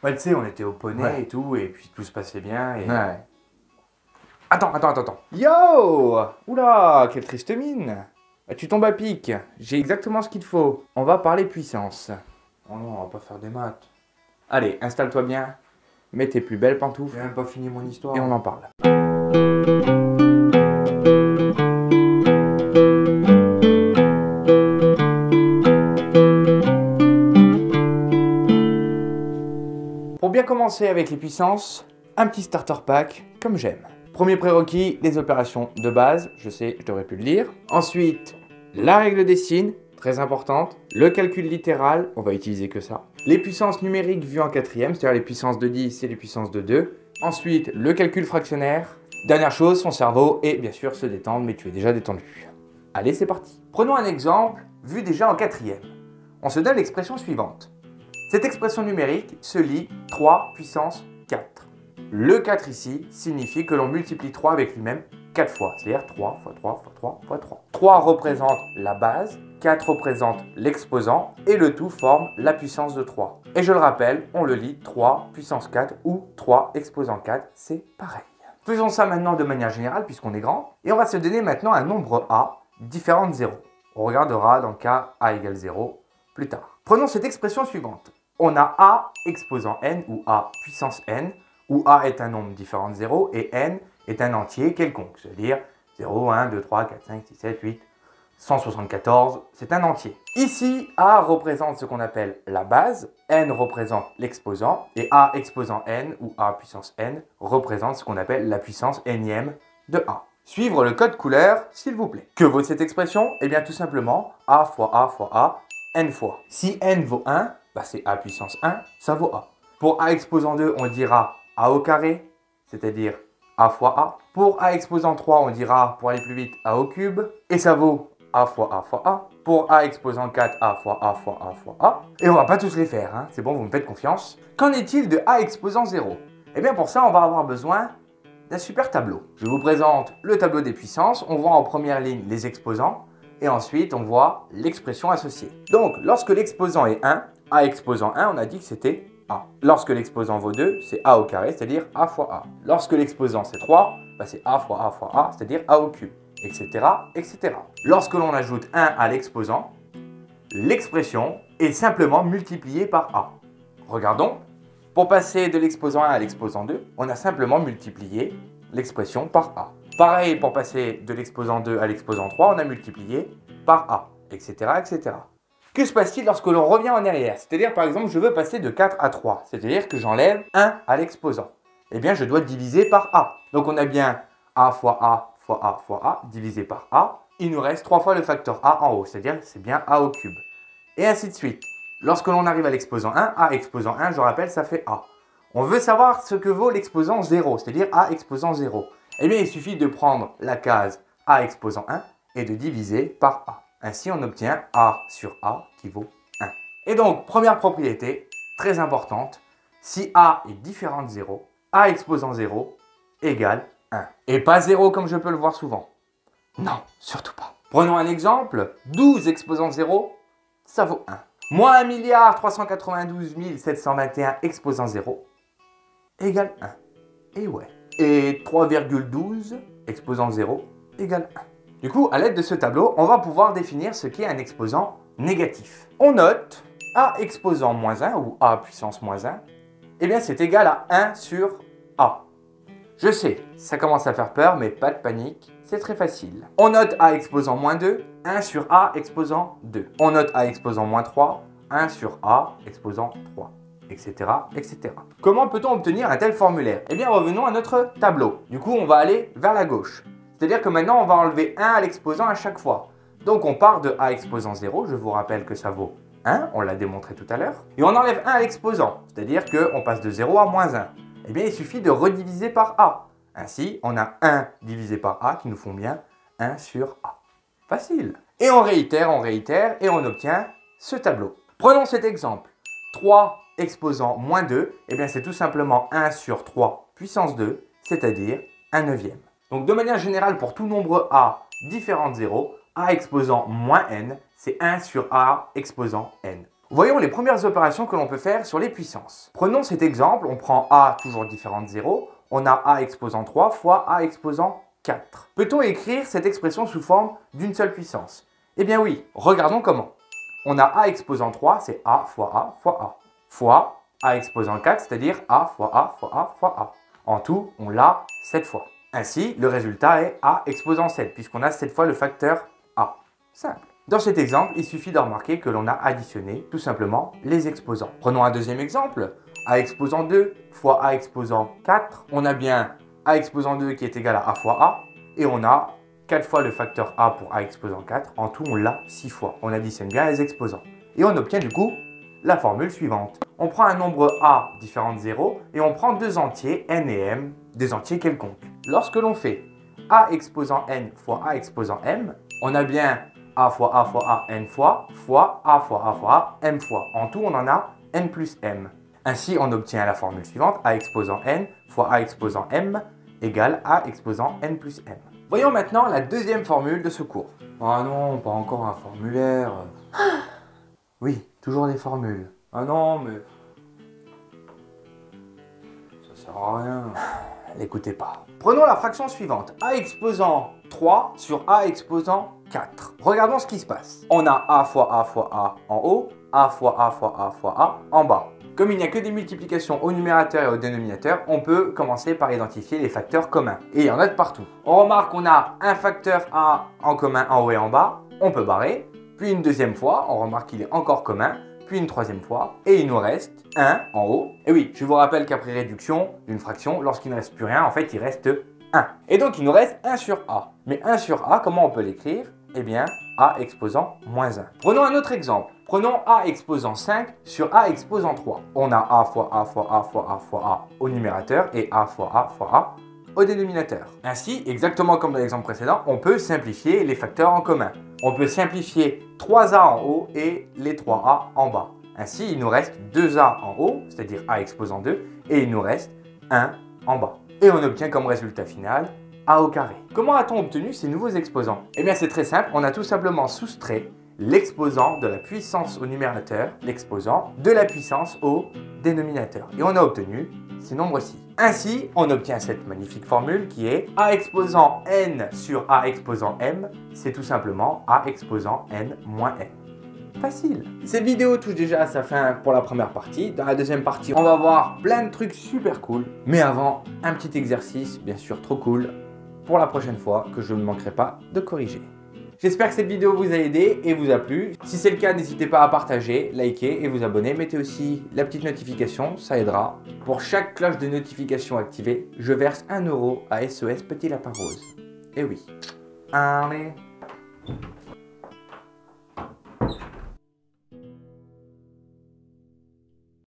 Ouais, tu sais, on était au poney Ouais. et tout, et puis tout se passait bien. Et... Ouais. Attends. Yo! Oula, quelle triste mine. Tu tombes à pic. J'ai exactement ce qu'il te faut. On va parler puissance. Oh non, on va pas faire des maths. Allez, installe-toi bien. Mets tes plus belles pantoufles. J'ai même pas fini mon histoire. Et on en parle. Pour bien commencer avec les puissances, un petit starter pack comme j'aime. Premier prérequis, les opérations de base, je sais, je devrais plus le lire. Ensuite, la règle des signes, très importante. Le calcul littéral, on va utiliser que ça. Les puissances numériques vues en quatrième, c'est-à-dire les puissances de 10 et les puissances de 2. Ensuite, le calcul fractionnaire. Dernière chose, son cerveau et bien sûr se détendre, mais tu es déjà détendu. Allez, c'est parti. Prenons un exemple vu déjà en quatrième. On se donne l'expression suivante. Cette expression numérique se lit 3 puissance 4. Le 4 ici signifie que l'on multiplie 3 avec lui-même 4 fois, c'est-à-dire 3 fois 3 fois 3 fois 3. 3 représente la base, 4 représente l'exposant et le tout forme la puissance de 3. Et je le rappelle, on le lit 3 puissance 4 ou 3 exposant 4, c'est pareil. Faisons ça maintenant de manière générale puisqu'on est grand et on va se donner maintenant un nombre A différent de 0. On regardera dans le cas A égale 0 plus tard. Prenons cette expression suivante. On a A exposant n ou A puissance n, où A est un nombre différent de 0 et n est un entier quelconque, c'est-à-dire 0, 1, 2, 3, 4, 5, 6, 7, 8, 174, c'est un entier. Ici, A représente ce qu'on appelle la base, n représente l'exposant, et A exposant n ou A puissance n représente ce qu'on appelle la puissance nème de A. Suivre le code couleur, s'il vous plaît. Que vaut cette expression? Eh bien tout simplement A fois A fois A, n fois. Si n vaut 1, bah c'est A puissance 1, ça vaut A. Pour A exposant 2, on dira A au carré, c'est-à-dire A fois A. Pour A exposant 3, on dira, pour aller plus vite, A au cube. Et ça vaut A fois A fois A. Pour A exposant 4, A fois A fois A fois A. Et on va pas tous les faire, hein. C'est bon, vous me faites confiance. Qu'en est-il de A exposant 0? Eh bien pour ça, on va avoir besoin d'un super tableau. Je vous présente le tableau des puissances. On voit en première ligne les exposants. Et ensuite, on voit l'expression associée. Donc, lorsque l'exposant est 1, A exposant 1, on a dit que c'était A. Lorsque l'exposant vaut 2, c'est A au carré, c'est-à-dire A fois A. Lorsque l'exposant c'est 3, bah c'est A fois A, c'est-à-dire A au cube, etc., etc. Lorsque l'on ajoute 1 à l'exposant, l'expression est simplement multipliée par A. Regardons. Pour passer de l'exposant 1 à l'exposant 2, on a simplement multiplié l'expression par A. Pareil, pour passer de l'exposant 2 à l'exposant 3, on a multiplié par A, etc., etc. Que se passe-t-il lorsque l'on revient en arrière? C'est-à-dire, par exemple, je veux passer de 4 à 3, c'est-à-dire que j'enlève 1 à l'exposant. Eh bien, je dois diviser par A. Donc, on a bien A fois A fois A fois A divisé par A. Il nous reste 3 fois le facteur A en haut, c'est-à-dire que c'est bien A au cube. Et ainsi de suite. Lorsque l'on arrive à l'exposant 1, A exposant 1, je rappelle, ça fait A. On veut savoir ce que vaut l'exposant 0, c'est-à-dire A exposant 0. Eh bien, il suffit de prendre la case A exposant 1 et de diviser par A. Ainsi, on obtient A sur A qui vaut 1. Et donc, première propriété, très importante, si A est différent de 0, A exposant 0 égale 1. Et pas 0 comme je peux le voir souvent. Non, surtout pas. Prenons un exemple, 12 exposant 0, ça vaut 1. Moins 1 392 721 exposant 0 égale 1. Et ouais. Et 3,12 exposant 0 égale 1. Du coup, à l'aide de ce tableau, on va pouvoir définir ce qu'est un exposant négatif. On note A exposant moins 1 ou A puissance moins 1, eh bien c'est égal à 1 sur A. Je sais, ça commence à faire peur, mais pas de panique, c'est très facile. On note A exposant moins 2, 1 sur A exposant 2. On note A exposant moins 3, 1 sur A exposant 3. Etc., etc. Comment peut-on obtenir un tel formulaire? Eh bien, revenons à notre tableau. Du coup, on va aller vers la gauche. C'est-à-dire que maintenant, on va enlever 1 à l'exposant à chaque fois. Donc, on part de A exposant 0. Je vous rappelle que ça vaut 1. On l'a démontré tout à l'heure. Et on enlève 1 à l'exposant. C'est-à-dire qu'on passe de 0 à moins 1. Eh bien, il suffit de rediviser par A. Ainsi, on a 1 divisé par A qui nous font bien 1 sur A. Facile. Et on réitère et on obtient ce tableau. Prenons cet exemple. 3 exposant moins 2, eh bien c'est tout simplement 1 sur 3 puissance 2, c'est-à-dire 1 neuvième. Donc de manière générale, pour tout nombre A différent de 0, A exposant moins n, c'est 1 sur A exposant n. Voyons les premières opérations que l'on peut faire sur les puissances. Prenons cet exemple, on prend a toujours différent de 0, on a a exposant 3 fois a exposant 4. Peut-on écrire cette expression sous forme d'une seule puissance? Eh bien oui, regardons comment. On a a exposant 3, c'est a fois a fois a, fois a exposant 4, c'est-à-dire a fois a fois a fois a. En tout, on l'a 7 fois. Ainsi, le résultat est a exposant 7, puisqu'on a 7 fois le facteur a. Simple. Dans cet exemple, il suffit de remarquer que l'on a additionné tout simplement les exposants. Prenons un deuxième exemple. A exposant 2 fois a exposant 4. On a bien a exposant 2 qui est égal à a fois a. Et on a 4 fois le facteur a pour a exposant 4. En tout, on l'a 6 fois. On additionne bien les exposants. Et on obtient du coup la formule suivante. On prend un nombre a différent de 0 et on prend deux entiers n et m, des entiers quelconques. Lorsque l'on fait a exposant n fois a exposant m, on a bien a fois a fois a n fois a fois a fois a m fois. En tout, on en a n plus m. Ainsi, on obtient la formule suivante, a exposant n fois a exposant m égale a exposant n plus m. Voyons maintenant la deuxième formule de ce cours. Ah non, pas encore un formulaire. Oui, toujours des formules. Ah non, mais ça sert à rien. N'écoutez pas. Prenons la fraction suivante. A exposant 3 sur a exposant 4. Regardons ce qui se passe. On a a fois a en haut, a fois a fois a fois a en bas. Comme il n'y a que des multiplications au numérateur et au dénominateur, on peut commencer par identifier les facteurs communs. Et il y en a de partout. On remarque qu'on a un facteur a en commun en haut et en bas. On peut barrer. Puis une deuxième fois, on remarque qu'il est encore commun. Puis une troisième fois, et il nous reste 1 en haut. Et oui, je vous rappelle qu'après réduction d'une fraction, lorsqu'il ne reste plus rien, en fait, il reste 1. Et donc, il nous reste 1 sur a. Mais 1 sur a, comment on peut l'écrire? Eh bien, a exposant moins 1. Prenons un autre exemple. Prenons a exposant 5 sur a exposant 3. On a a fois a fois a fois a fois a au numérateur et a fois a au dénominateur. Ainsi, exactement comme dans l'exemple précédent, on peut simplifier les facteurs en commun. On peut simplifier 3a en haut et les 3a en bas. Ainsi, il nous reste 2a en haut, c'est-à-dire a exposant 2, et il nous reste 1 en bas. Et on obtient comme résultat final a au carré. Comment a-t-on obtenu ces nouveaux exposants? Eh bien, c'est très simple, on a tout simplement soustrait l'exposant de la puissance au numérateur, l'exposant de la puissance au dénominateur. Et on a obtenu ces nombres-ci. Ainsi, on obtient cette magnifique formule qui est a exposant n sur a exposant m, c'est tout simplement a exposant n moins n. Facile. Cette vidéo touche déjà à sa fin pour la première partie. Dans la deuxième partie, on va voir plein de trucs super cool. Mais avant, un petit exercice, bien sûr trop cool, pour la prochaine fois que je ne manquerai pas de corriger. J'espère que cette vidéo vous a aidé et vous a plu. Si c'est le cas, n'hésitez pas à partager, liker et vous abonner. Mettez aussi la petite notification, ça aidera. Pour chaque cloche de notification activée, je verse 1 € à SOS Petit Lapin Rose. Et oui. Allez.